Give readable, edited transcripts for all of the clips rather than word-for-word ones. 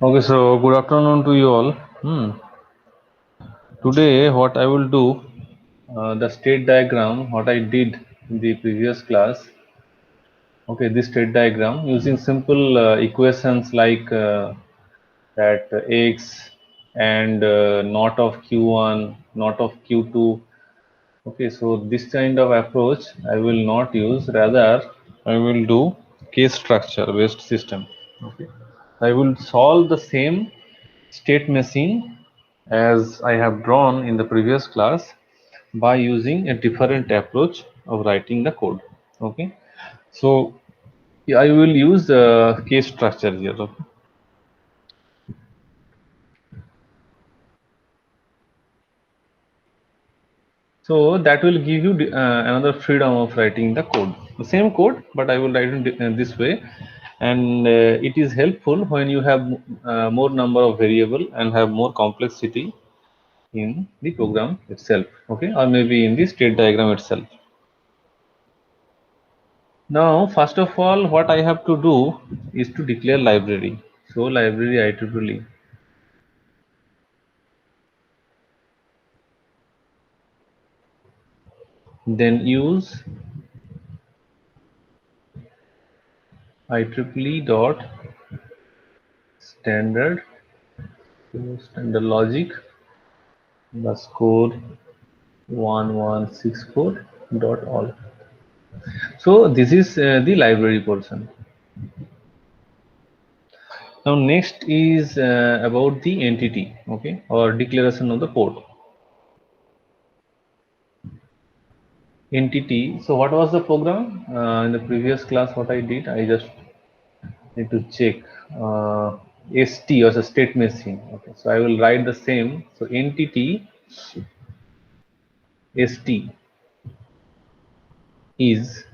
Okay, so good afternoon to you all. Today, what I will do, the state diagram, what I did in the previous class. Okay, this state diagram using simple equations like that x and not of q1, not of q2. Okay, so this kind of approach I will not use. Rather, I will do case structure based system. Okay, I will solve the same state machine as I have drawn in the previous class by using a different approach of writing the code. Okay, so yeah, I will use the case structure here. Okay. So that will give you another freedom of writing the code. The same code, but I will write it this way, and it is helpful when you have more number of variable and have more complexity in the program itself. Okay, or maybe in the state diagram itself. Now, first of all, what I have to do is to declare library. So library IEEE. Then use IEEE dot standard, so standard logic underscore 1164 dot all. So this is the library portion. Now next is about the entity, okay, or declaration of the port. Entity. So what was the program in the previous class? What I did, I just need to check st or the state machine. Okay, so I will write the same. So entity st is,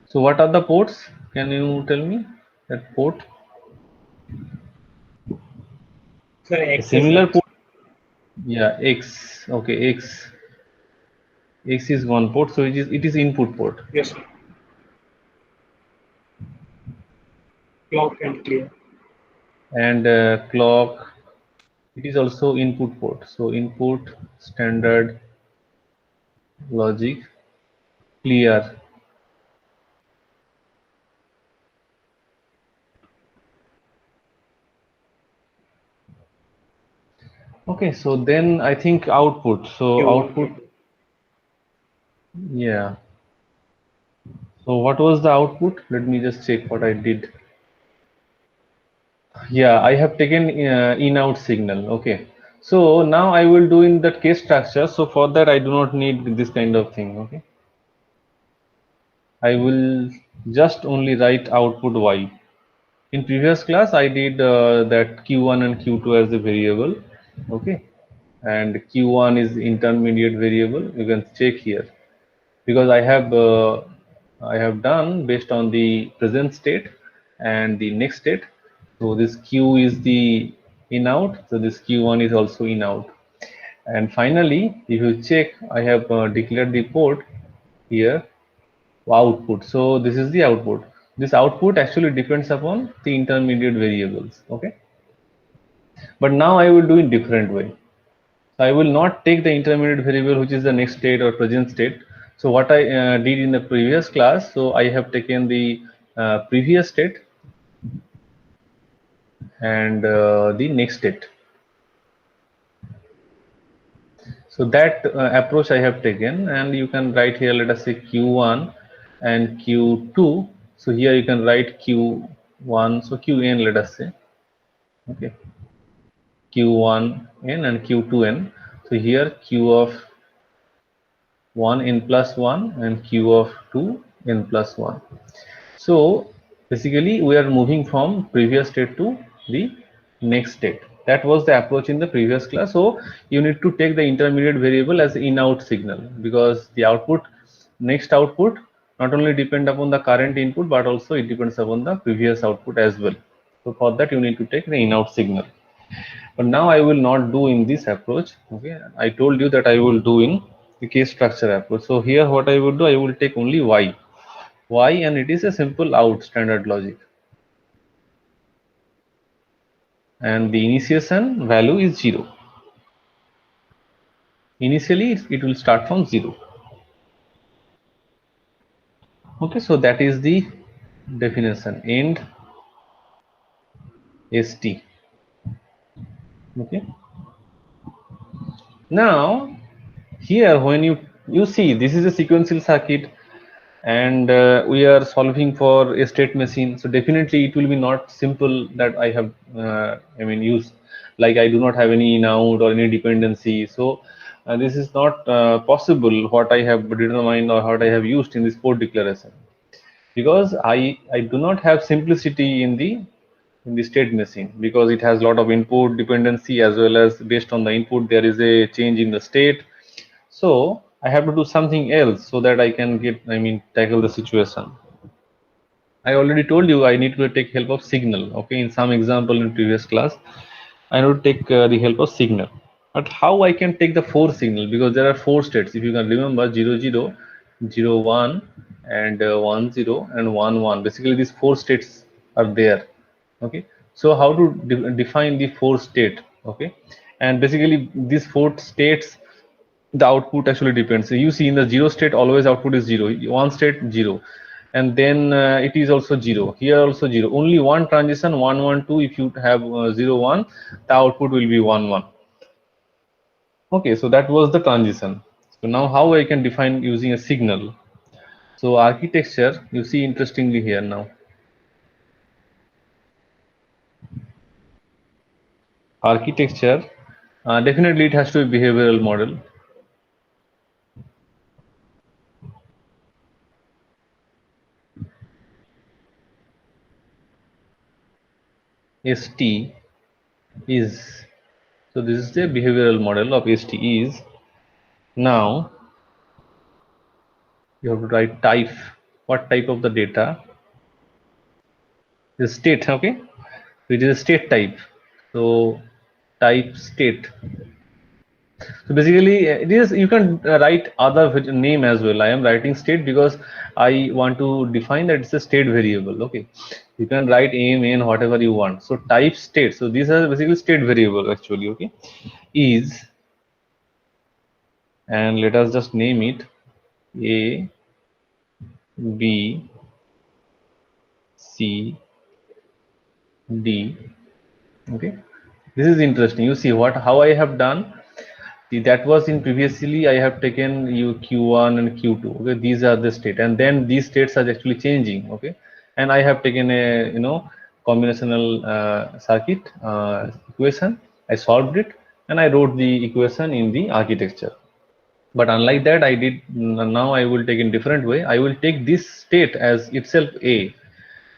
so what are the ports? Can you tell me that port? Sir, A X is similar X. port. Yeah, x. Okay, x is one port, so it is input port. Yes, sir. Clock and clear. And clock, it is also input port. So input standard logic clear. Okay, so then I think output. So Q1, output, Q2. yeah. So what was the output? Let me just check what I did. Yeah, I have taken in out signal. Okay. So now I will do in that case structure. So for that I do not need this kind of thing. Okay. I will just only write output y. In previous class I did that q1 and q2 as a variable. Okay. And q1 is intermediate variable. You can check here because I have done based on the present state and the next state. So this q is the in out, so this q1 is also in out. And finally, if you check, I have declared the port here output. So this is the output. This output actually depends upon the intermediate variables. Okay, but now I will do in different way. So I will not take the intermediate variable which is the next state or present state. So what I did in the previous class, so I have taken the previous state and the next state. So that approach I have taken, and you can write here, let us say q1 and q2. So here you can write q1, so qn, let us say, okay, q1n and q2n. So here q of 1 n plus 1 and q of 2 n plus 1. So basically we are moving from previous state to the next state. That was the approach in the previous class. So you need to take the intermediate variable as in out signal, because the output, next output, not only depend upon the current input but also it depends upon the previous output as well. So for that you need to take the in out signal. But now I will not do in this approach. Okay, I told you that I will do in the case structure approach. So here what I will do, I will take only y, and it is a simple out standard logic. and the initiation value is 0. Initially it will start from 0. Okay, so that is the definition, end st. Okay, now here when you see this is a sequential circuit, and we are solving for a state machine, so definitely it will be not simple that I have use, like I do not have any node or any dependency. So this is not possible what I have determined or what I have used in this port declaration, because I do not have simplicity in the state machine, because it has a lot of input dependency, as well as based on the input there is a change in the state. So I have to do something else so that I can tackle the situation. I already told you I need to take help of signal. Okay, in some example in previous class, I need to take the help of signal. But how I can take the 4 signal, because there are 4 states. If you can remember 0 0, 0 1, and 1 0 and 1 1. Basically, these 4 states are there. Okay, so how to define the 4 state? Okay, and basically these 4 states, the output actually depends. So you see in the 0 state always output is 0, 1 state 0, and then it is also 0, here also 0. Only one transition 1 1 2, if you have 0 1, the output will be 1 1. Okay, so that was the transition. So now how I can define using a signal? So architecture, you see interestingly here now. Architecture, definitely it has to be behavioral model. ST is, so this is the behavioral model of ST is. Now you have to write type, what type of the data, the state. Okay, it is a state type, so type state. So basically it is, you can write other name as well. I am writing state because I want to define that it's a state variable. Okay, you can write AMN whatever you want. So type state, so these are basically state variable actually. Okay, is, and let us just name it A, B, C, D. Okay, this is interesting. You see what, how I have done. See, that was in previously I have taken you Q1 and Q2. Okay, these are the state, and then these states are actually changing. Okay, and I have taken a combinational circuit equation. I solved it and I wrote the equation in the architecture. But unlike that, I did, now I will take in different way. I will take this state as itself A,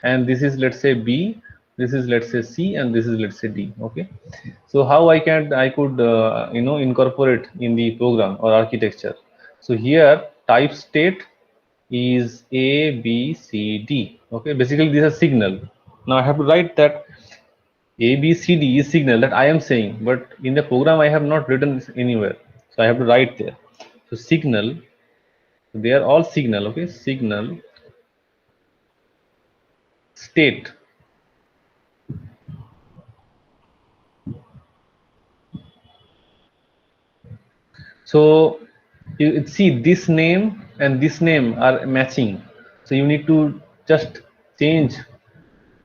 and this is, let's say, B, this is, let's say, C, and this is, let's say, D. Okay, so how I could incorporate in the program or architecture. So here type state is A, B, C, D. Okay, basically this is a signal. Now I have to write that A, B, C, D is signal that I am saying, but in the program I have not written this anywhere, so I have to write there. So signal, they are all signal. Okay, signal state. So you see this name and this name are matching, so you need to just change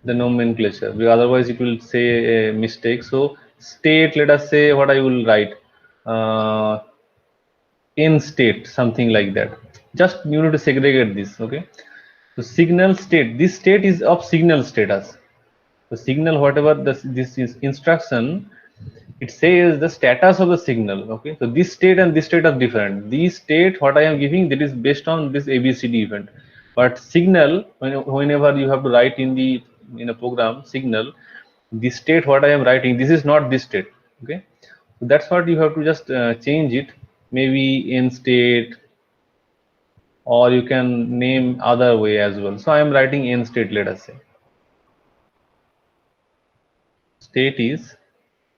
the nomenclature, because otherwise it will say a mistake. So state, let us say what I will write, in state, something like that. Just you need to segregate this. Okay, so signal state, this state is of signal status. The signal, whatever this is instruction, it says the status of the signal. Okay, so this state and this state are different. This state what I am giving, that is based on this ABCD event, but signal, whenever you have to write in a program signal, the state what I am writing, this is not this state. Okay, so that's what you have to just change it, maybe in state, or you can name other way as well. So I am writing in state, let us say. State is,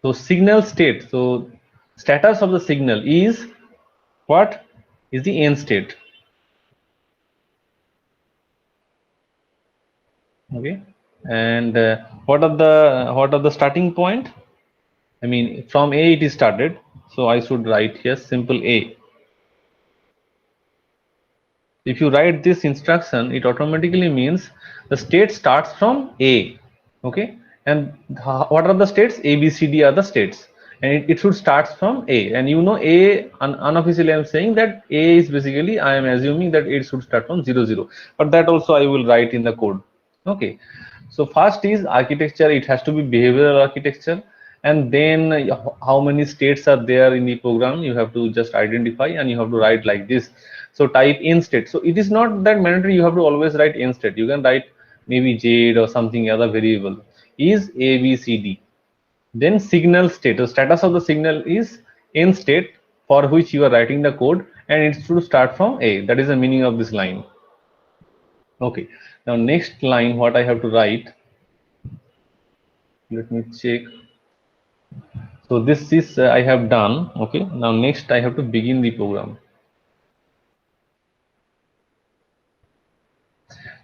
so signal state, so status of the signal is what, is the end state. Okay, And what are the starting point? I mean, from A it is started, so I should write here simple A. If you write this instruction, it automatically means the state starts from A. Okay, and what are the states? A, B, C, D are the states, and it should start from A. And you know, A unofficially I am saying that A is basically, I am assuming that it should start from 0 0, but that also I will write in the code. Okay, so first is architecture. It has to be behavioral architecture, and then how many states are there in the program you have to just identify, and you have to write like this. So type in state. So it is not that mandatory you have to always write in state. You can write maybe jade or something other variable is A, B, C, D. Then signal status. Status of the signal is in state for which you are writing the code, and it should start from A. That is the meaning of this line. Okay. Now next line, what I have to write. Let me check. So this is I have done. Okay. Now next I have to begin the program.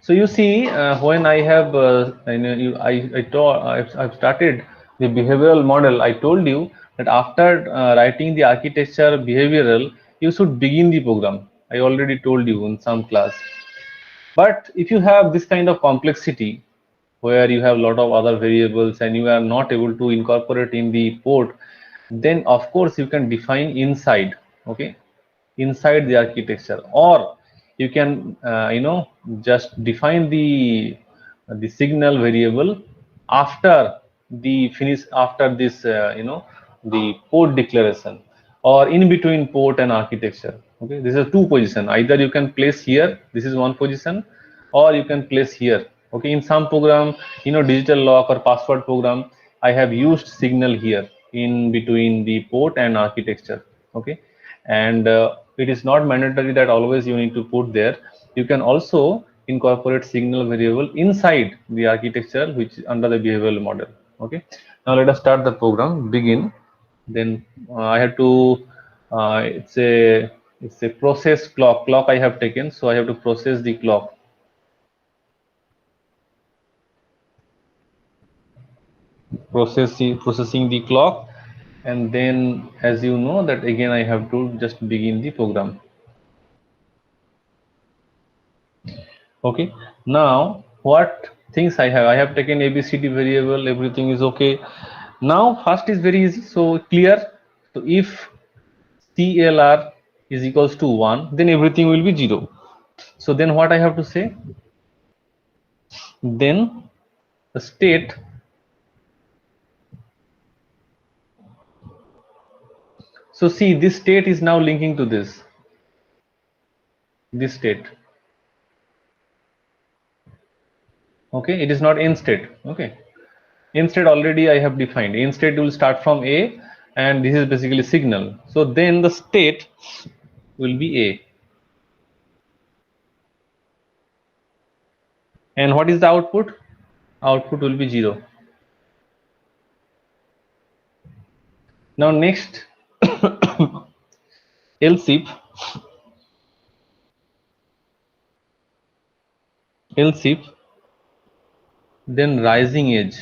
So you see, when I have, I've started the behavioral model. I told you that after writing the architecture behavioral, you should begin the program. I already told you in some class. But if you have this kind of complexity, where you have a lot of other variables and you are not able to incorporate in the port, then of course you can define inside. Okay, inside the architecture, or you can just define the signal variable after the finish, after this the port declaration, or in between port and architecture. Okay, this is two position. Either you can place here, this is one position, or you can place here. Okay, in some program, digital lock or password program, I have used signal here in between the port and architecture. Okay, and it is not mandatory that always you need to put there. You can also incorporate signal variable inside the architecture, which is under the behavioral model. Okay, now let us start the program. Begin. Then I have to it's a process clock I have taken, so I have to process the clock. Processing the clock, and then, as you know, that again I have to just begin the program. Okay, now what things I have taken ABCD variable, everything is okay. Now first is very easy, so clear. So if CLR is equals to 1, then everything will be 0. So then what I have to say? Then the state, so see, this state is now linking to this state. Okay, it is not in state. Okay, in state already I have defined. In state will start from A, and this is basically signal. So then the state will be A. And what is the output? Output will be 0. Now next, else if then rising edge.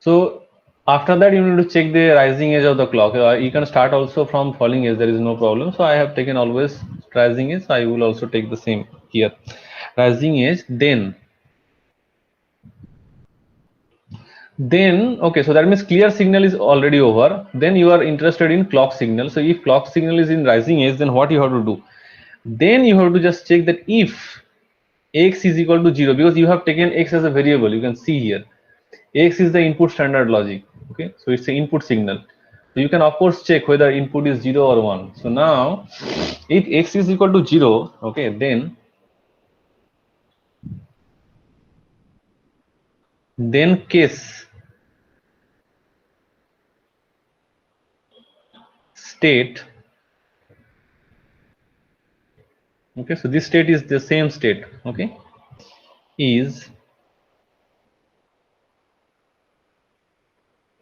So after that you need to check the rising edge of the clock. You can start also from falling edge, there is no problem. So I have taken always rising edge, so I will also take the same here, rising edge. Then okay, so that means clear signal is already over. Then you are interested in clock signal. So if clock signal is in rising edge, then what you have to do? Then you have to just check that if x is equal to 0, because you have taken x as a variable. You can see here x is the input standard logic. Okay, so it's the input signal. So you can of course check whether input is 0 or 1. So now if x is equal to 0, okay, then case state, okay, so this state is the same state, okay, is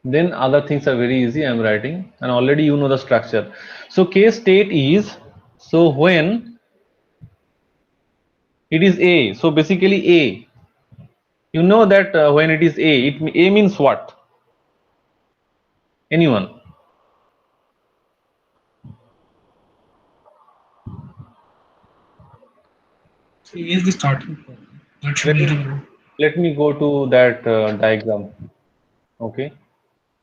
Then other things are very easy. I'm writing, and already you know the structure. So K state is, so when it is A, so basically A, you know that when it is A, A means what? Anyone? So here's the starting point. That should Let be me removed. let me go to that diagram. Okay.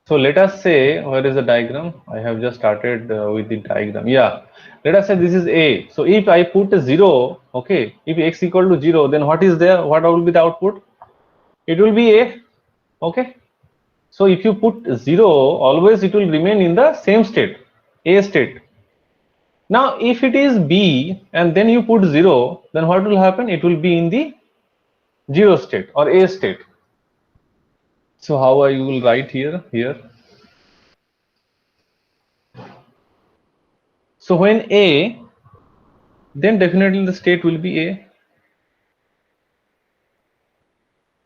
So let us say, where is the diagram? I have just started with the diagram. Yeah. Let us say this is A. So if I put a 0, okay, if x equal to 0, then what is there? What will be the output? It will be A. Okay. So if you put 0, always it will remain in the same state, A state. Now if it is B and then you put 0, then what will happen? It will be in the 0 state or A state. So how I will write here? So when A, then definitely the state will be A.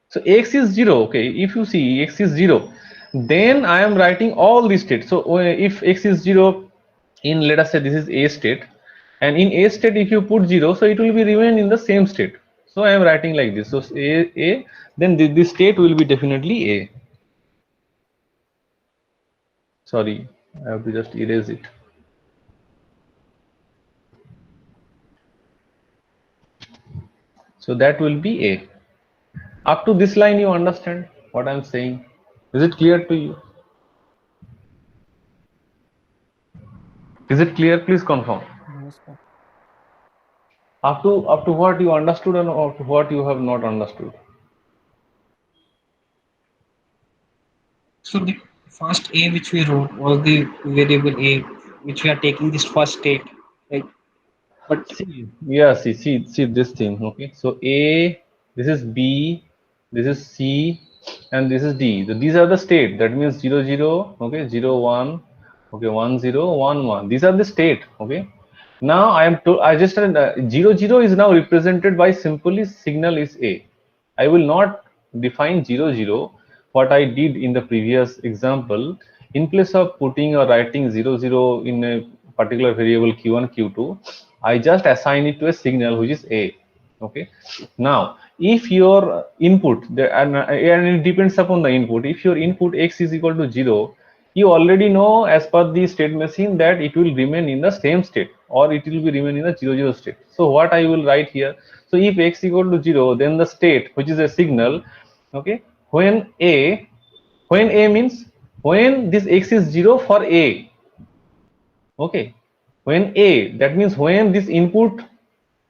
So x is 0. Okay, if you see x is 0, then I am writing all these states. So if x is 0 in, let us say this is A state, and in A state if you put 0, so it will be remain in the same state. So I am writing like this. So A, then this state will be definitely A. Sorry, I have to just erase it. So that will be A. Up to this line, you understand what I'm saying? Is it clear to you? Is it clear? Please confirm. Yes, sir. Up to what you understood and up to what you have not understood. So the first A which we wrote was the variable A, which we are taking this first state, right? But See, yeah, see this thing. Okay, so A, this is B, this is C, and this is D. So these are the state. That means 0 0, okay, 0 1, okay, 1 0 1 1. These are the state. Okay. Now I am to, I just said 0 0 is now represented by simply signal is A. I will not define 0 0 what I did in the previous example. In place of putting or writing 0 0 in a particular variable q1 q2, I just assign it to a signal which is A. Okay. Now if your input and it depends upon the input, if your input x is equal to 0, you already know as per the state machine that it will remain in the same state or it will be remain in the 0 0 state. So what I will write here, so if x equal to 0, then the state which is a signal, okay, when A means when this x is 0 for A, okay, when A, that means when this input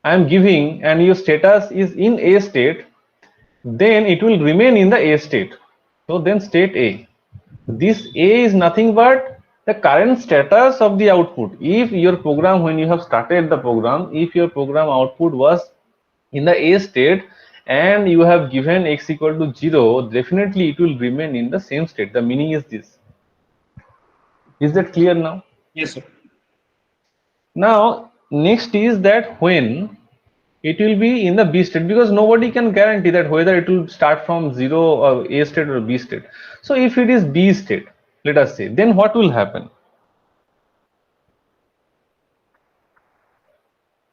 I am giving and your status is in A state, then it will remain in the A state. So then state A. This A is nothing but the current status of the output. If your program, when you have started the program, if your program output was in the A state and you have given x equal to 0, definitely it will remain in the same state. The meaning is this. Is that clear now? yes, sir. Now, next is that when it will be in the B state, because nobody can guarantee that whether it will start from 0 or A state or B state. So if it is B state, let us say, then what will happen?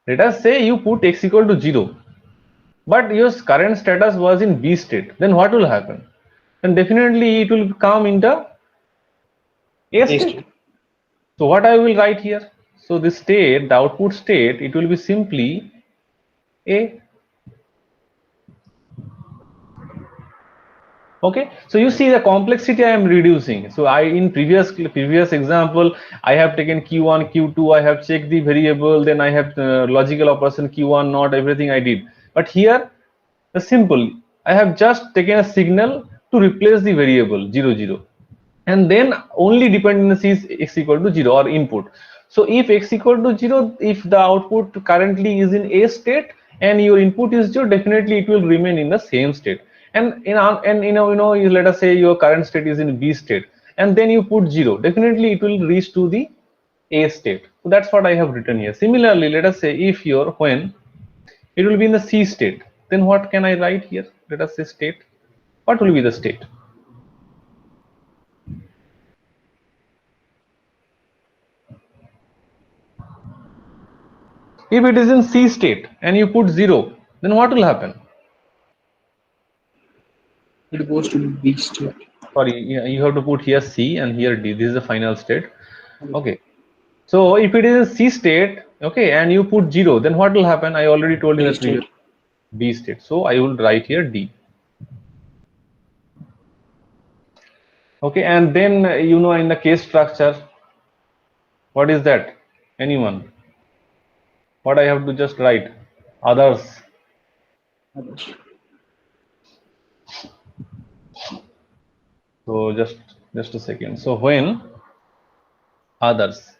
Let us say you put x equal to 0, but your current status was in B state, then what will happen? Then definitely it will come into A A state. state. So what I will write here? So the state, the output state, it will be simply A. Okay, so you see the complexity I am reducing. So I, in previous example, I have taken q1 q2, I have checked the variable, then I have logical operation q1 not everything I did. But here the simple, I have just taken a signal to replace the variable 0 0, and then only dependency is x equal to 0 or input. So if x equal to 0, if the output currently is in A state and your input is 0, definitely it will remain in the same state. And let us say your current state is in B state and then you put 0, definitely it will reach to the A state. So that's what I have written here. Similarly, let us say if your when it will be in the C state, then what can I write here? Let us say state. What will be the state? If it is in C state and you put 0, then what will happen? It goes to B state. Sorry, you have to put here C and here D. This is the final state. Okay. So if it is a C state, okay, and you put 0, then what will happen? I already told in D the previous state. B state. So I will write here D. Okay, and then in the case structure, what is that? Anyone? What I have to just write? Others. Others. So just a second. So when others.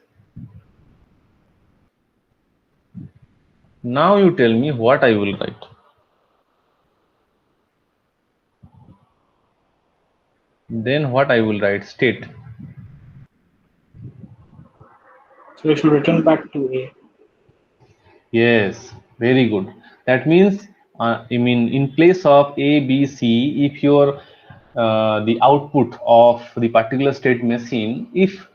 Now you tell me what I will write. Then what I will write? State. So we should return back to A. Yes, very good. That means, I mean, in place of A, B, C, if your the output of the particular state machine, if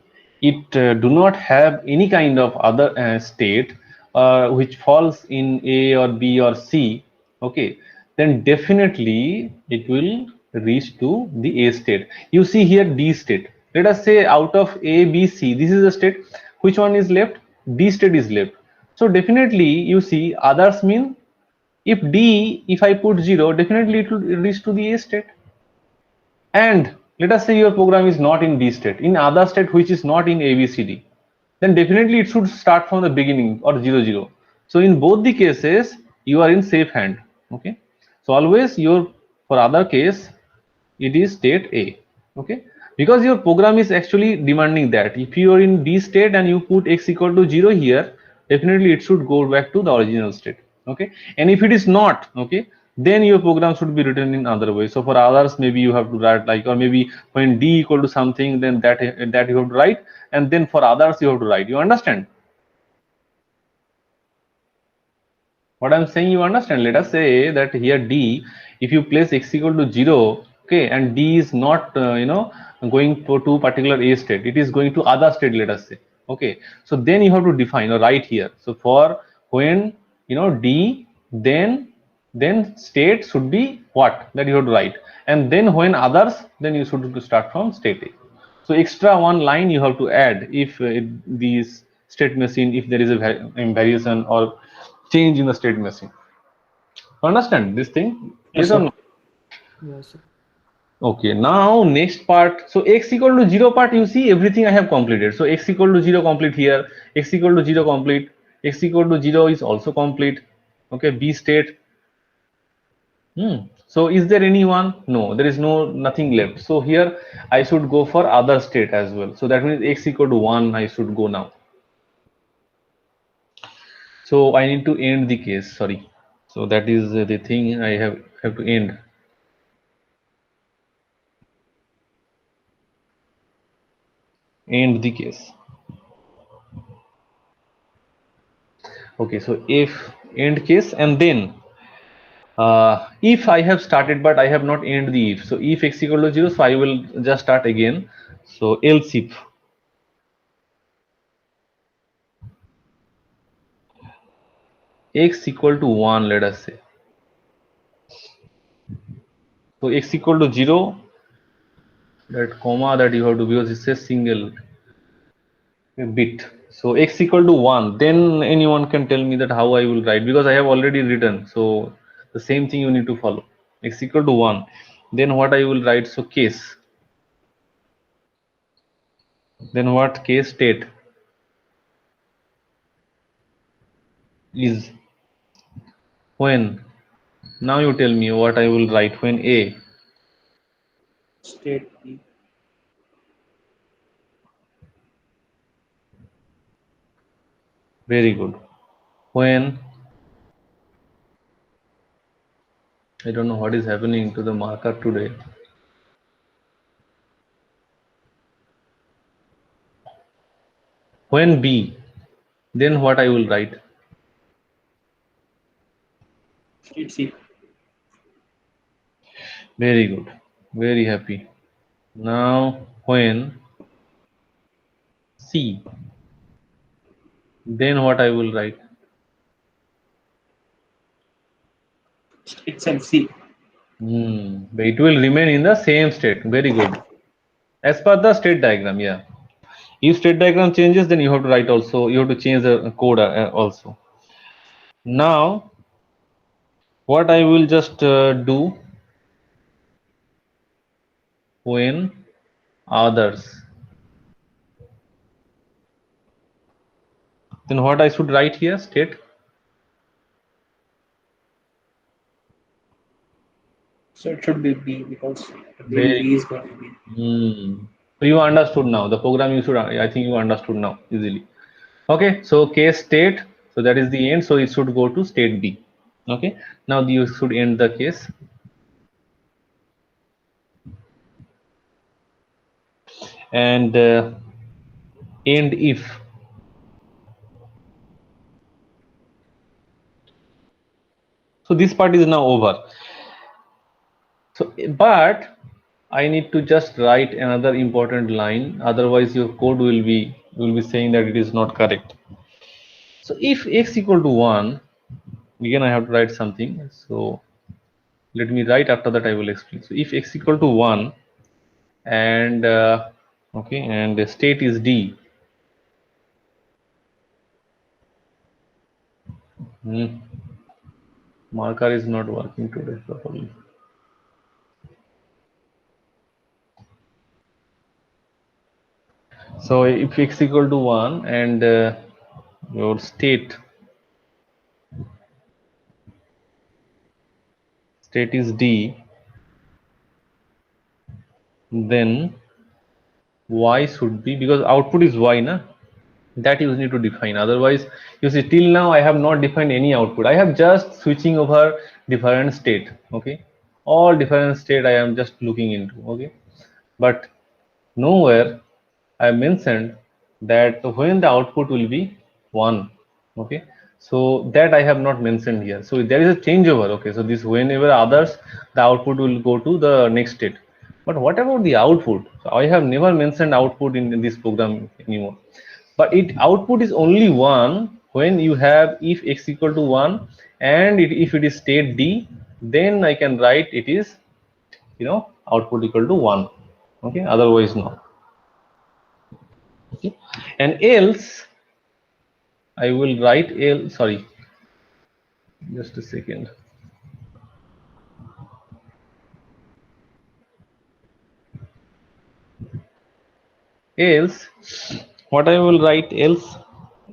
it do not have any kind of other state which falls in A or B or C, okay, then definitely it will reach to the A state. You see here D state. Let us say out of A, B, C, this is the state. Which one is left? D state is left. So definitely you see others mean if D, if I put 0, definitely it will reach to the A state. And let us say your program is not in D state, in other state which is not in ABCD, then definitely it should start from the beginning or 0 0. So in both the cases, you are in safe hand. Okay. So always for other case, it is state A. Okay. Because your program is actually demanding that if you are in D state and you put x equal to 0 here, definitely it should go back to the original state. Okay. And if it is not, okay, then your program should be written in other way. So for others, maybe you have to write like, or maybe when D equal to something, then that you have to write, and then for others you have to write. You understand what I'm saying? You understand? Let us say that here D, if you place x equal to 0, okay, and D is not going to particular A state, it is going to other state, let us say. Okay, so then you have to define or write here. So for when D, then state should be what, that you have to write, and then when others, then you should start from state A. So extra one line you have to add if these state machine, if there is a variation or change in the state machine. Understand this thing? Yes, Yes or sir. no? Yes, sir. Okay, now next part. So x equal to 0 part, you see everything I have completed. So x equal to 0 complete here, x equal to 0 complete, x equal to 0 is also complete. Okay, B state. So is there anyone? No, there is nothing left. So here I should go for other state as well. So that means x equal to 1 I should go now. So I need to end the case, sorry. So that is the thing I have to end. End the case. Okay, so if end case, and then if I have started but I have not end the if, so if x equal to 0, so I will just start again. So else if x equal to 1, let us say. So x equal to 0, that comma that you have to, because it says single bit. So x equal to 1, then anyone can tell me that how I will write, because I have already written. So the same thing you need to follow. X equal to 1, then what I will write? So case, then what? Case state is when. Now you tell me what I will write when A. State B. Very good. When, I don't know what is happening to the marker today. When B, then what I will write? State C. Very good. Very happy. Now when C, then what I will write? itself. See, But it will remain in the same state. Very good. As per the state diagram, yeah. If state diagram changes, then you have to write also. You have to change the code also. Now, what I will just do when others, then what I should write here? State. so it should be B because then Very B is good. going to be. So you understood now. The program you should. I think you understood now easily. Okay. So case state. So that is the end. So it should go to state B. Okay. Now you should end the case. And end if. So this part is now over. So, but I need to just write another important line. Otherwise, your code will be saying that it is not correct. So, if x equal to 1, again I have to write something. So, let me write. After that I will explain. So, if x equal to 1 and okay, and the state is D. Marker is not working today properly. So, if x equal to 1 and your state is D, then y should be, because output is y, na, that you need to define. Otherwise, you see, till now I have not defined any output. I have just switching over different state. Okay, all different state I am just looking into. Okay, but nowhere I mentioned that when the output will be 1. Okay, so that I have not mentioned here. So there is a changeover. Okay, so this whenever others, the output will go to the next state. But what about the output? So I have never mentioned output in this program anymore. But it output is only 1 when you have if x equal to 1 and if it is state D, then I can write it is, output equal to 1. Okay, otherwise no. Okay, and else I will write else, sorry, just a second. Else, what I will write else,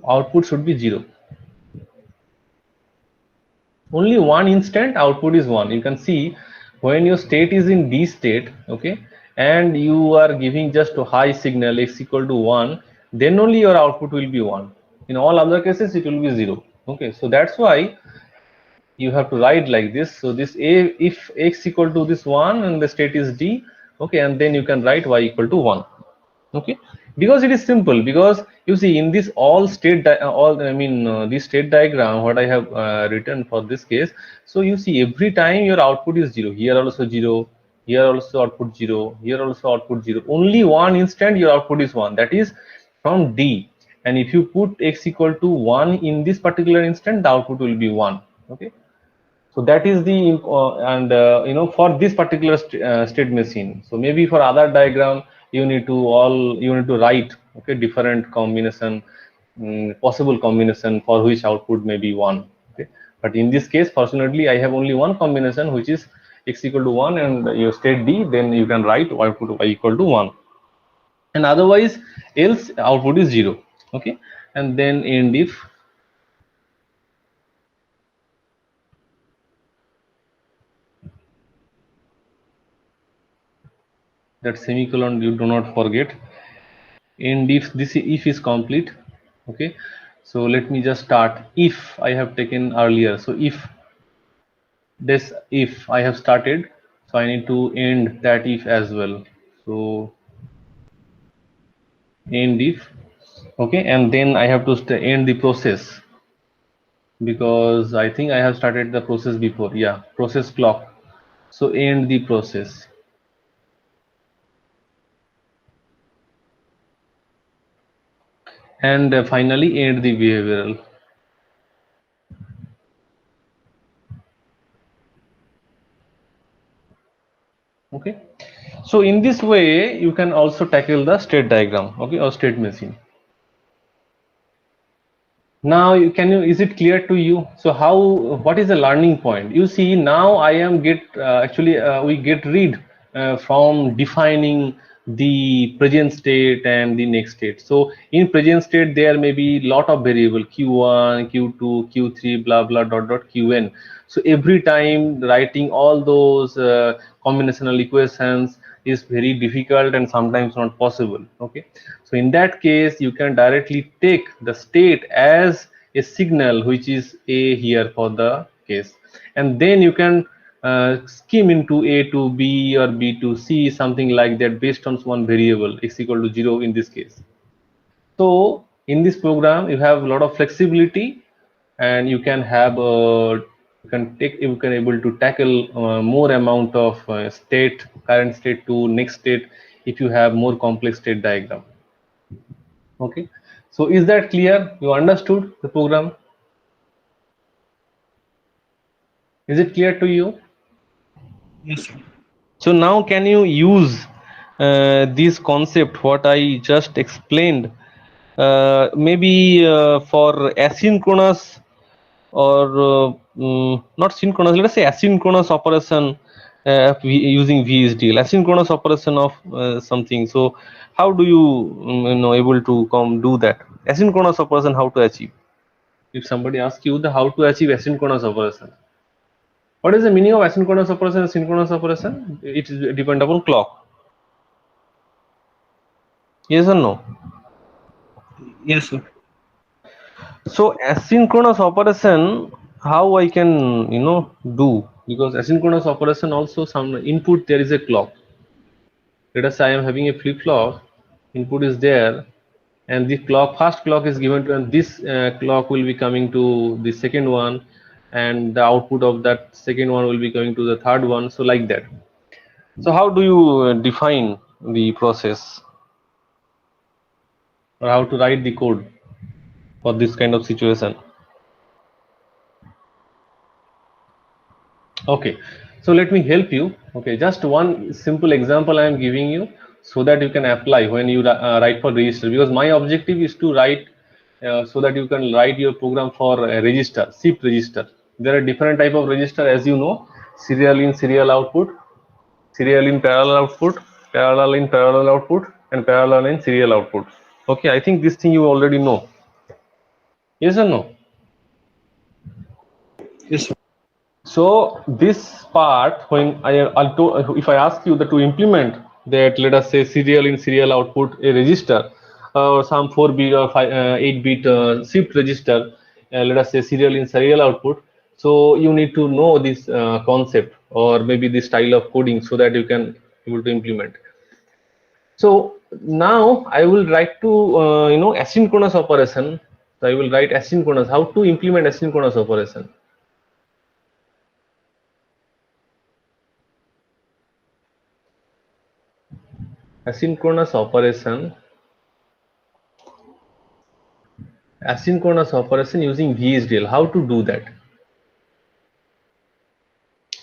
output should be 0. Only one instant output is 1. You can see when your state is in D state, okay, and you are giving just a high signal x equal to 1, then only your output will be 1. In all other cases it will be 0. Okay, so that's why you have to write like this. So this a, if x equal to this 1 and the state is D, okay, and then you can write y equal to 1. Okay, because it is simple, because you see in this all state all I mean this state diagram what I have written for this case. So you see every time your output is 0, here also 0, here also output 0, here also output 0. Only one instant your output is 1, that is from D, and if you put x equal to 1 in this particular instant, the output will be 1. Okay, so that is the and for this particular state machine. So maybe for other diagram you need to write, okay, different combination, possible combination for which output may be 1. Okay, but in this case fortunately I have only one combination, which is x equal to 1 and your state D, then you can write output y equal to 1, and otherwise else output is 0. Okay, and then end if. That semicolon you do not forget. And if this if is complete, okay, so let me just start. If I have taken earlier, so if I have started, so I need to end that if as well. So end if, okay, and then I have to end the process, because I think I have started the process before. Yeah, process clock. So end the process, and finally end the behavioral. Okay, so in this way you can also tackle the state diagram, okay, or state machine. Now is it clear to you? So what is the learning point? You see, now I am we get rid from defining the present state and the next state. So in present state there may be lot of variable q1, q2, q3, blah blah dot dot qn. So every time writing all those combinational equations is very difficult and sometimes not possible. Okay, so in that case you can directly take the state as a signal, which is a here for the case, and then you can scheme into a to b or b to c, something like that, based on one variable x equal to 0 in this case. So in this program you have a lot of flexibility, and you can have you can able to tackle more amount of current state to next state if you have more complex state diagram. Okay, so is that clear? You understood the program? Is it clear to you? Yes, sir. So now can you use this concept what I just explained, maybe for asynchronous or not synchronous, let us say asynchronous operation using VHDL, asynchronous operation of something. So how do you able to do that asynchronous operation? How to achieve? If somebody asks you the how to achieve asynchronous operation, what is the meaning of asynchronous operation and synchronous operation? It is depend upon clock. Yes or no? Yes, sir. So asynchronous operation, how I can do, because asynchronous operation also some input there is a clock. Let us say I am having a flip flop, input is there, and the first clock is given to, and this clock will be coming to the second one, and the output of that second one will be going to the third one. So like that. So how do you define the process, or how to write the code for this kind of situation? Okay, so let me help you. Okay, just one simple example I am giving you so that you can apply when you write for register, because my objective is to write so that you can write your program for a register, shift register. There are different type of register, as you know: serial in, serial output, serial in, parallel output, parallel in, parallel output, and parallel in, serial output. Okay, I think this thing you already know. Yes or no? Yes, sir. So this part, when if I ask you to implement that, let us say serial in, serial output, a register, or some 4-bit or 8-bit shift register, let us say serial in, serial output. So you need to know this concept, or maybe this style of coding, so that you can able to implement. So now I will write to asynchronous operation. So I will write asynchronous. How to implement asynchronous operation? Asynchronous operation. Asynchronous operation using VHDL. How to do that?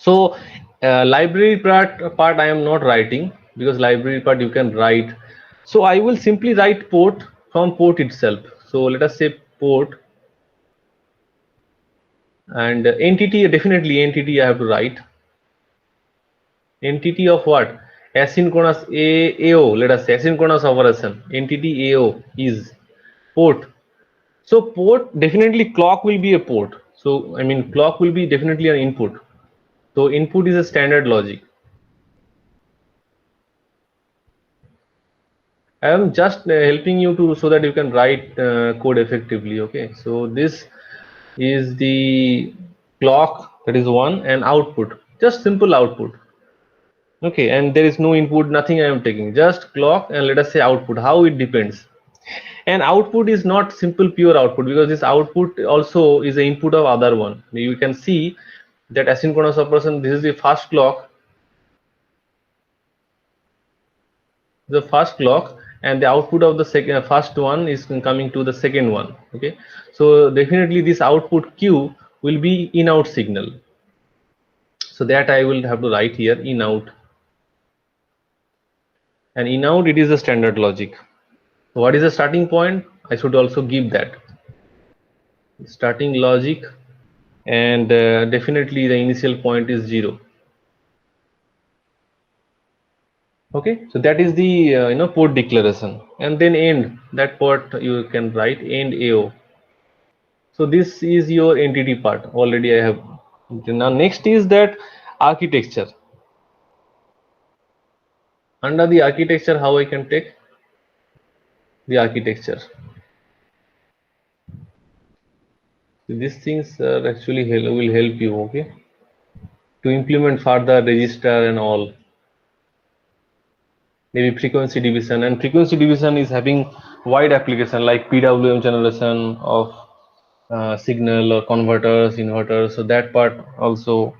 So library part I am not writing, because library part you can write. So I will simply write port from port itself. So let us say port, and entity, definitely entity I have to write. Entity of what? Asynchronous AO, let us say asynchronous operation. Entity AO is port. So port, definitely clock will be a port. So I mean clock will be definitely an input. So input is a standard logic. I am just helping you to so that you can write code effectively. Okay, so this is the clock, that is one, and output, just simple output. Okay, and there is no input, nothing I am taking, just clock, and let us say output. How it depends? And output is not simple pure output, because this output also is the input of other one. You can see that asynchronous operation, this is the first clock, and the output of the first one is coming to the second one. Okay, so definitely this output q will be in out signal, so that I will have to write here in out. and in out it is a standard logic. What is the starting point? I should also give that starting logic, and definitely the initial point is 0. Okay, so that is the port declaration, and then end that port you can write end AO. So this is your entity part. Already I have. Now next is that architecture. Under the architecture, how I can take the architecture. These things are actually will help you, okay, to implement further register and all. Maybe frequency division, and frequency division is having wide application like PWM generation of signal or converters, inverters. So that part also.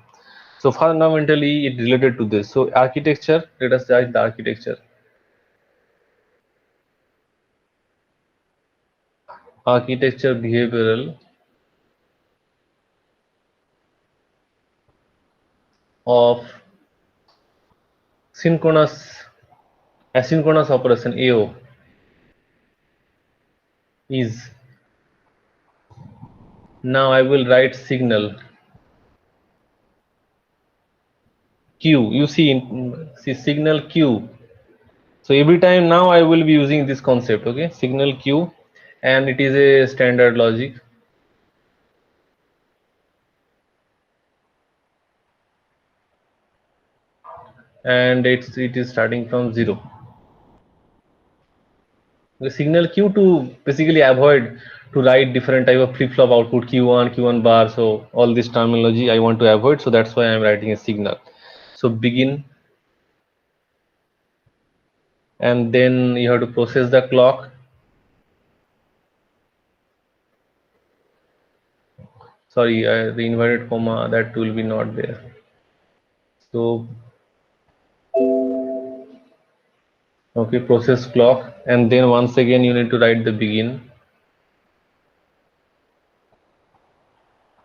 So fundamentally, it related to this. So architecture. Let us judge the architecture. Architecture behavioral of synchronous asynchronous operation AO is, now I will write signal Q. You see signal Q. So every time now I will be using this concept, okay, signal Q, and it is a standard logic. And it is starting from 0. The signal Q to basically avoid to write different type of flip-flop output Q1, Q1 bar. So all this terminology I want to avoid. So that's why I'm writing a signal. So begin, and then you have to process the clock. Sorry, the inverted comma, that will be not there. So okay, process clock, and then once again you need to write the begin,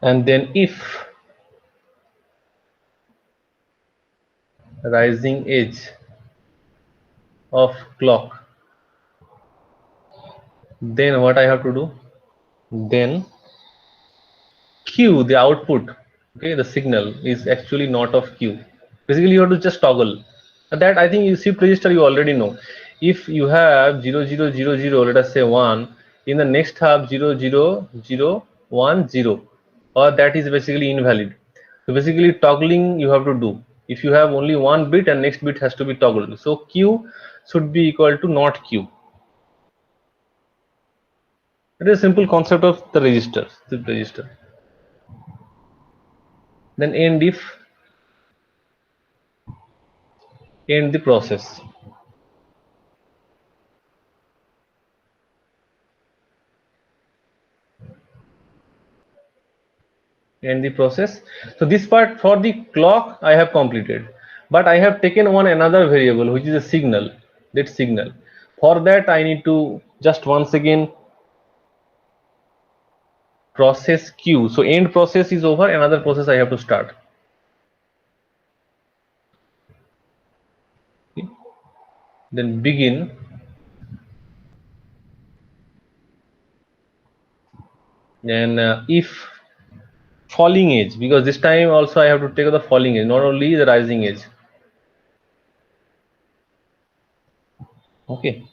and then if rising edge of clock, then what I have to do, then Q, the output, okay, the signal is actually not of Q. Basically you have to just toggle that. I think you shift register you already know. If you have 0 0 0 0, let us say 1, in the next half 0 0 0 1 0, or that is basically invalid. So basically toggling you have to do. If you have only one bit and next bit has to be toggled, so Q should be equal to not Q. It is a simple concept of the register, shift register. Then end if, end the process. End the process. So this part for the clock I have completed, but I have taken one another variable which is a signal. That signal, for that I need to just once again process Q. So end process is over, another process I have to start. Okay. Then begin, then if falling edge, because this time also I have to take the falling edge, not only the rising edge. Okay,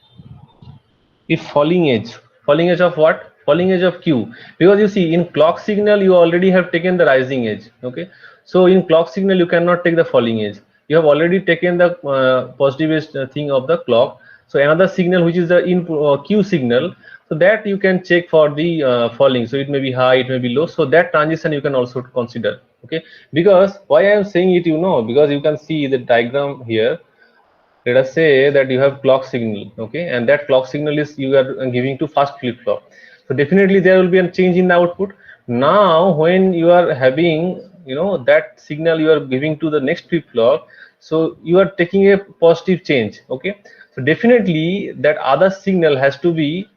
if falling edge of what? Falling edge of Q, because you see in clock signal you already have taken the rising edge. Okay, so in clock signal you cannot take the falling edge, you have already taken the positive edge thing of the clock. So another signal which is the Q signal, so that you can check for the falling, so it may be high, it may be low, so that transition you can also consider. Okay, because why I am saying it, because you can see the diagram here. Let us say that you have clock signal, okay, and that clock signal is you are giving to first flip flop. So definitely there will be a change in the output. Now when you are having that signal you are giving to the next flip flop, so you are taking a positive change. Okay, so definitely that other signal has to be,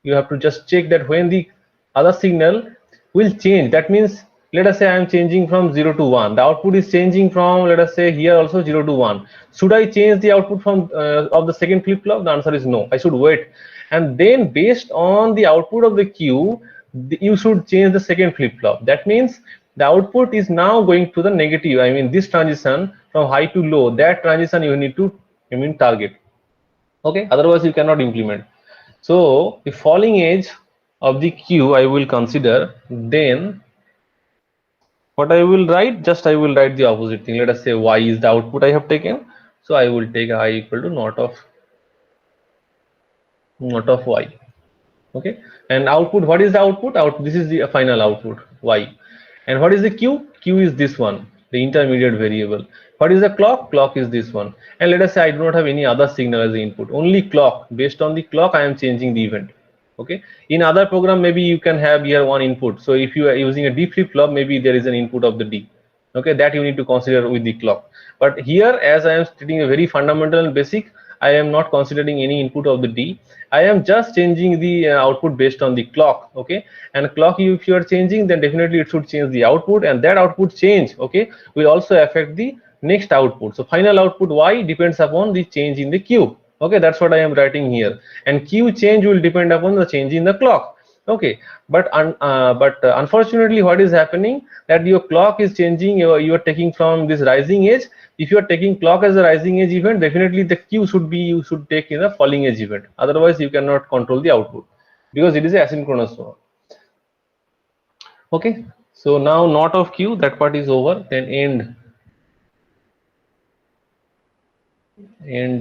you have to just check that when the other signal will change, that means let us say I am changing from 0 to 1. The output is changing from, let us say here also 0 to 1. Should I change the output from of the second flip flop? The answer is no. I should wait, and then based on the output of the Q, you should change the second flip flop. That means the output is now going to the negative. I mean this transition from high to low, that transition you need to, I mean, target. Okay, otherwise you cannot implement. So the falling edge of the Q I will consider, then what I will write, just I will write the opposite thing. Let us say Y is the output I have taken, so I will take I equal to not of Y. Okay, and output, what is the output? This is the final output Y. And what is the Q? Q is this one, the intermediate variable. What is the clock? Clock is this one. And let us say I do not have any other signal as the input, only clock. Based on the clock I am changing the event. Okay, in other program maybe you can have here one input. So if you are using a D flip flop, maybe there is an input of the D. Okay, that you need to consider with the clock. But here, as I am stating a very fundamental and basic, I am not considering any input of the D. I am just changing the output based on the clock. Okay, and clock, if you are changing, then definitely it should change the output, and that output change, okay, will also affect the next output. So final output Y depends upon the change in the Q. Okay, that's what I am writing here, and Q change will depend upon the change in the clock. Okay, but unfortunately what is happening, that your clock is changing, you are taking from this rising edge. If you are taking clock as a rising edge event, definitely the Q should be, you should take in a falling edge event, otherwise you cannot control the output because it is asynchronous mode. Okay, so now not of Q, that part is over. Then end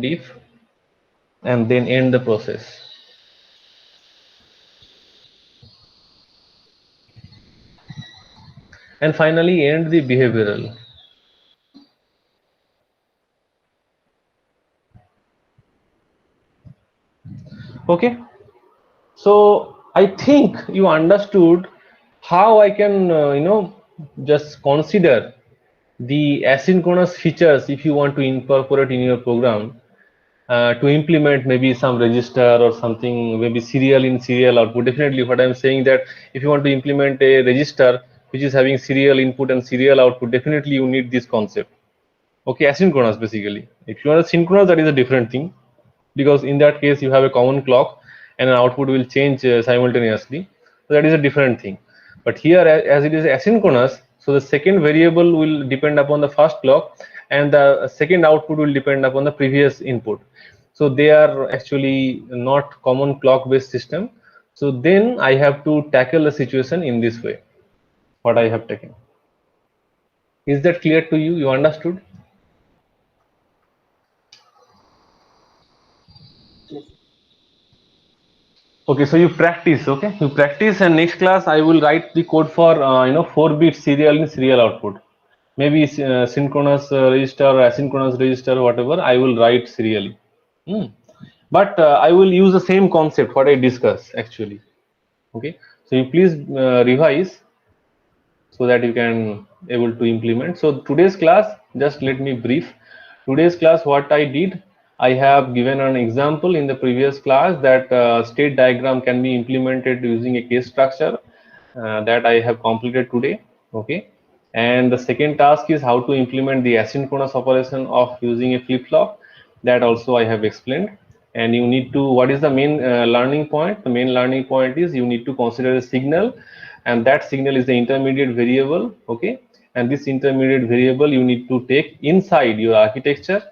if, and then end the process. And finally end the behavioral. Okay, so I think you understood how I can just consider the asynchronous features if you want to incorporate in your program, to implement maybe some register or something, maybe serial in serial output. Definitely what I'm saying, that if you want to implement a register which is having serial input and serial output, definitely you need this concept. Okay, asynchronous basically. If you are synchronous, that is a different thing, because in that case you have a common clock and an output will change simultaneously, so that is a different thing. But here, as it is asynchronous, so the second variable will depend upon the first clock, and the second output will depend upon the previous input. So they are actually not common clock based system. So then I have to tackle the situation in this way, what I have taken. Is that clear to you? You understood? Okay, so you practice. Okay, you practice, and next class I will write the code for 4-bit serial in serial output. Maybe synchronous register or asynchronous register, whatever. I will write serially. Hmm. But I will use the same concept what I discussed actually. Okay, so you please revise so that you can able to implement. So today's class, just let me brief. Today's class, what I did, I have given an example in the previous class that state diagram can be implemented using a case structure, that I have completed today. Okay, and the second task is how to implement the asynchronous operation of using a flip-flop, that also I have explained. And you need to, what is the main learning point? The main learning point is you need to consider a signal, and that signal is the intermediate variable. Okay, and this intermediate variable you need to take inside your architecture,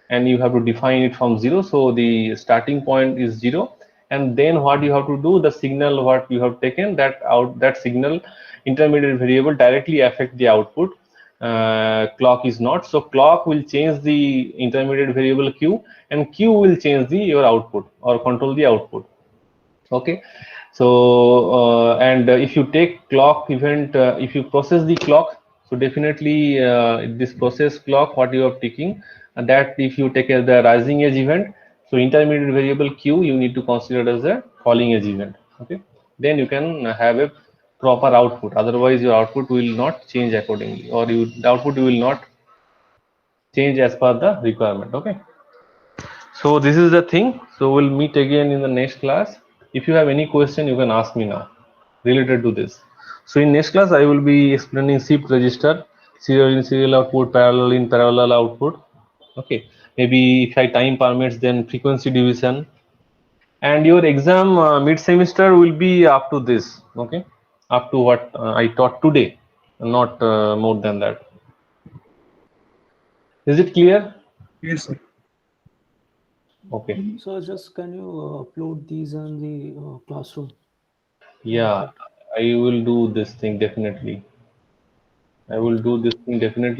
and you have to define it from 0. So the starting point is 0, and then what you have to do, the signal what you have taken, that signal intermediate variable directly affect the output. Clock is not, so clock will change the intermediate variable Q, and Q will change your output or control the output. Okay, so and if you take clock event, if you process the clock, so definitely this process clock what you are taking, and that if you take as the rising edge event, so intermediate variable Q you need to consider as a falling edge event. Okay, then you can have a proper output, otherwise your output will not change accordingly, or the output will not change as per the requirement. Okay, so this is the thing. So we'll meet again in the next class. If you have any question, you can ask me now related to this. So in next class, I will be explaining shift register, serial in serial output, parallel in parallel output. Okay, maybe if I time permits, then frequency division. And your exam mid semester will be up to this. Okay, up to what I taught today, not more than that. Is it clear? Yes, sir. Okay. So just can you upload these on the classroom? Yeah, I will do this thing definitely. I will do this thing definitely.